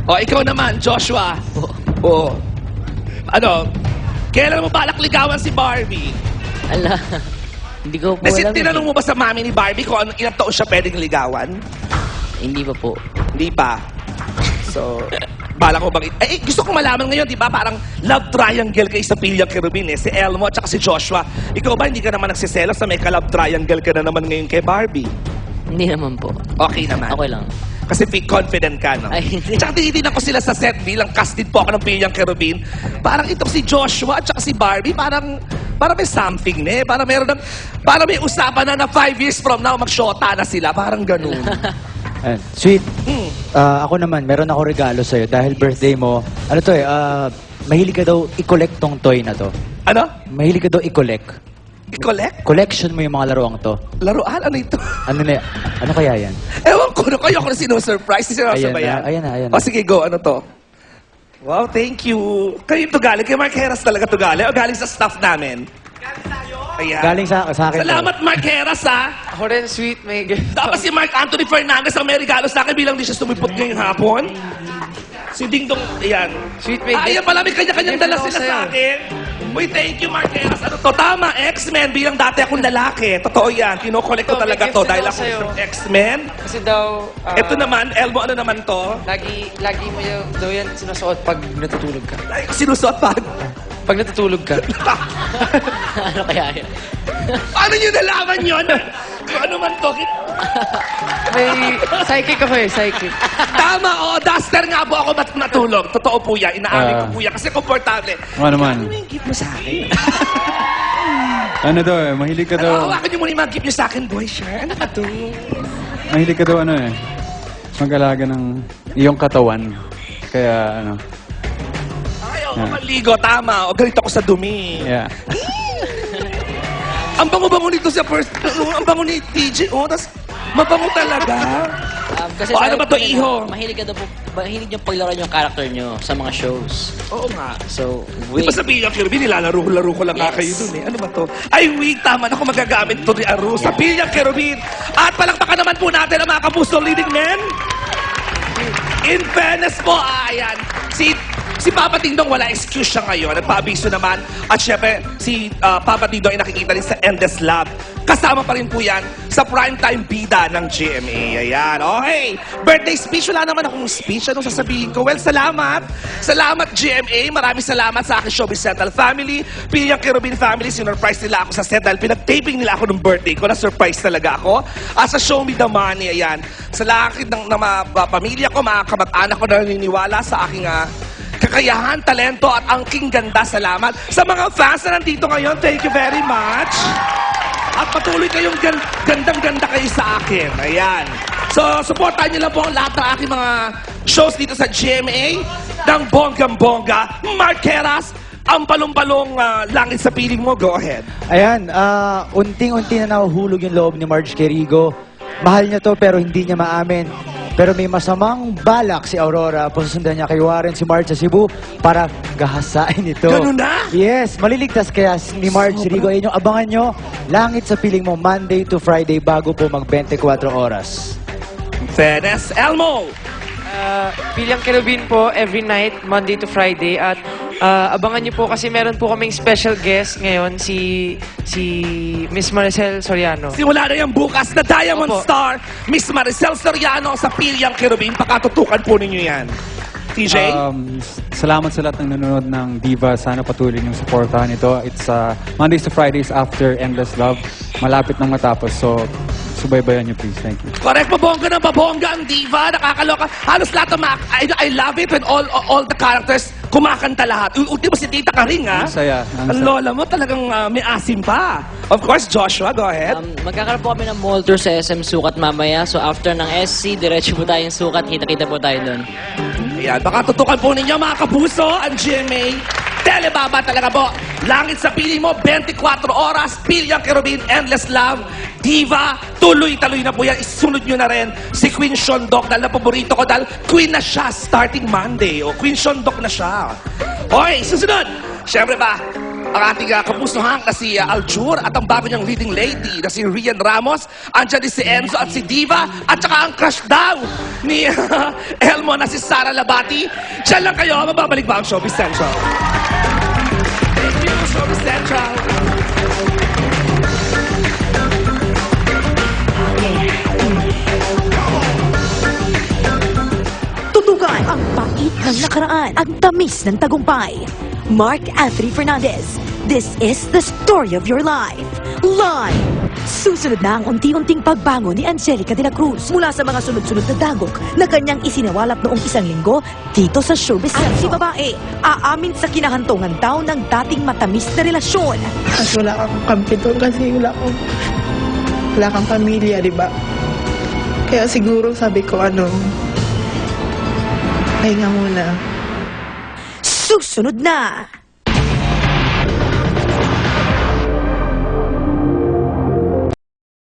O, ikaw naman, Joshua. O, ano, kailan mo balak ligawan si Barbie? Ala, hindi ko po Kasi alam. tinanong mo ba sa mami ni Barbie kung ilang taon siya pwedeng ligawan? Hindi pa po. Hindi pa. So, balak mo bang... gusto ko malaman ngayon, di ba? Parang love triangle kayo sa Pilyang Kerubin eh. Si Elmo at saka si Joshua. Ikaw ba, hindi ka naman nagsiselos na may ka-love triangle ka na naman ngayon kay Barbie? Hindi naman po. Okay naman. Okay lang. Kasi confident ka, no? Ay, hindi. Tsaka tinitignan ko sila sa set bilang casted po ako ng Pilyang Kerubin. Parang itong si Joshua at saka si Barbie, parang may something na eh. Parang may usapan na 5 years from now, mag-shota na sila. Parang ganun. Ayan. Sweet, ako naman, meron ako regalo sa'yo dahil birthday mo. Ano to mahilig ka daw i-collect tong toy na to. Ano? Mahilig ka daw i-collect. I-collect? Collection mo yung mga laruang to. Laruan? Ano ito? Ano kaya yan? Ewan ko, ano kayo ako na sinusurprise? Sinasabayan. Ayan na. O sige, go. Ano to? Wow, thank you. Kayo ito galing? Kay Mark Heras talaga ito galing? O galing sa staff namin? Galing sa'yo? Ayan. Galing sa akin. Salamat, Mark Heras, ha? Ako rin, sweet. May Tapos si Mark Anthony Fernandez ang may regalo sa akin bilang di siya sumipot ngayong hapon. Si Ding Dong, ayan. Sweet, may Ayan pala, may kanya-kanyang gift dala ako sila sa'yo. sa akin. Uy, thank you, Mark Heras. Ano to? Tama, X-Men. Bilang dati akong lalaki. Totoo yan. Kinokollect ko Ito, may talaga gift to din dahil ako ako sa'yo. isang X-Men. Kasi daw, Ito naman, Elmo, ano naman to? lagi mo yung daw yan sinusuot pag natutulog ka. Ay, sinusuot pa. Pag natutulog ka. Ano kaya yan? Paano nyo nalaman yun? Kung ano man to. May psychic ako eh, psychic. Tama, duster nga po ako matulog. Totoo po yan. Inaari ko po yan kasi komportable. Ano naman? Ano yung gift mo sa akin? Ano daw mahilig ka Ano, daw, hawakan nyo muna yung mga gift nyo sa akin, boy, sure. Ano ba to? mahilig ka daw mag-alaga ng iyong katawan. Kaya Ay, maligo, tama. O, galit ako sa dumi. yeah. Ang bango-bango nito sa first... Ang bango ni TJ. Tas mabango talaga. Kasi O, ano sabi ba to, ko rin, iho? Mahilig ka daw po, mahilig yung paglaruan yung character nyo sa mga shows. Oo nga. So, Di wait. ba sabihin niya, Kirby, nilalaro ko lang nga Yes. kayo dun eh. Ano ba to? Ay, wait, tama na kung magagamit to ni Aru sa Pilyang Kerubin. At palakpakan naman po natin ang mga kapuso leading men. In fairness po, ayan. Si Papa Dingdong wala excuse siya ngayon. Nagpaabiso naman. At syempre, si Papa Dingdong ay nakikita rin sa Endless Love. Kasama pa rin po yan sa primetime bida ng GMA. Ayan. Okay. Birthday speech. Wala naman akong speech. Anong sasabihin ko? Well, salamat. Salamat, GMA. Maraming salamat sa aking Showbiz Central family. Pilyang Kerubin family. Sinurprise nila ako sa set dahil pinag-taping nila ako ng birthday ko. Na-surprise talaga ako. At sa Show Me the Money, ayan. Sa lakit ng mga pamilya ko, mga kamag-anak ko na naniniwala sa aking kakayahan, talento at angking ganda. Salamat. Sa mga fans na nandito ngayon, thank you very much. At patuloy kayong gandang-ganda kayo sa akin. Ayan. So, supportan niyo lang po ang lahat ng aking mga shows dito sa GMA ng bonggang-bongga. Mark Heras, ang palong-palong langit sa piling mo. Go ahead. Ayan, unting-unti na nahuhulog yung loob ni Marge Querigo. Mahal niya to pero hindi niya maamin. Pero may masamang balak si Aurora. Pasusundan niya kay Warren si Marge sa Cebu para gahasain ito. Ganun na? Yes, maliligtas kaya ni Marge Querigo. Ayun yung abangan nyo. Langit sa piling mo Monday to Friday bago po mag 24 oras. Fairness, Elmo. Pilyang Kerubin po every night, Monday to Friday. At abangan niyo po kasi meron po kaming special guest ngayon, si Miss Maricel Soriano. Simula na yan bukas na Diamond Opo. Star, Miss Maricel Soriano sa Pilyang Kerubin. Pakatutukan po ninyo yan. TJ? Salamat sa lahat ng nanonood ng Diva. Sana patuloy niyong supportahan ito. It's Mondays to Fridays after Endless Love. Malapit nang matapos. So, subaybayan niyo please. Thank you. Correct, pabongga ng pabongga ang diva, nakakaloka. Halos lahat ng mga, I love it when all the characters kumakanta lahat. Ultimo si Tita Karing, ha? Ang saya. Ang lola mo talagang may asim pa. Of course, Joshua, go ahead. Magkakaroon po kami ng mall tour sa SM Sukat mamaya. So, after ng SC, diretso po tayong Sukat. Kita-kita po tayo doon. Ayan, baka tutukan po ninyo mga kapuso ang GMA. Telebaba talaga po. Langit sa piling mo, 24 oras, Pilyang Kerubin, Endless Love, Diva, tuloy-taloy na po yan. Isunod nyo na rin si Queen Shondok dahil na paborito ko dahil Queen na siya starting Monday. O Queen Shondok na siya. Okay, susunod. Siyempre ba, ang ating kapusuhan na si Aljur at ang bago niyang leading lady na si Rian Ramos. Andiyan din si Enzo at si Diva at saka ang crush daw ni Elmo na si Sara Labati. Diyan lang kayo, mababalik ba ang Showbiz Central? Thank you, Showbiz Central. Tutukan ang pait ng nakaraan, ang tamis ng tagumpay. Mark Anthony Fernandez, this is the story of your life. Live! Susunod na ang unti-unting pagbangon ni Angelica de la Cruz mula sa mga sunod-sunod na dagok na kanyang isinawalap noong 1 linggo dito sa Showbiz Central. At si babae, aamin sa kinahantungan daw ng dating matamis na relasyon. At wala kang kampi doon kasi wala kang pamilya, di ba? Kaya siguro sabi ko, pahinga muna. Susunod na!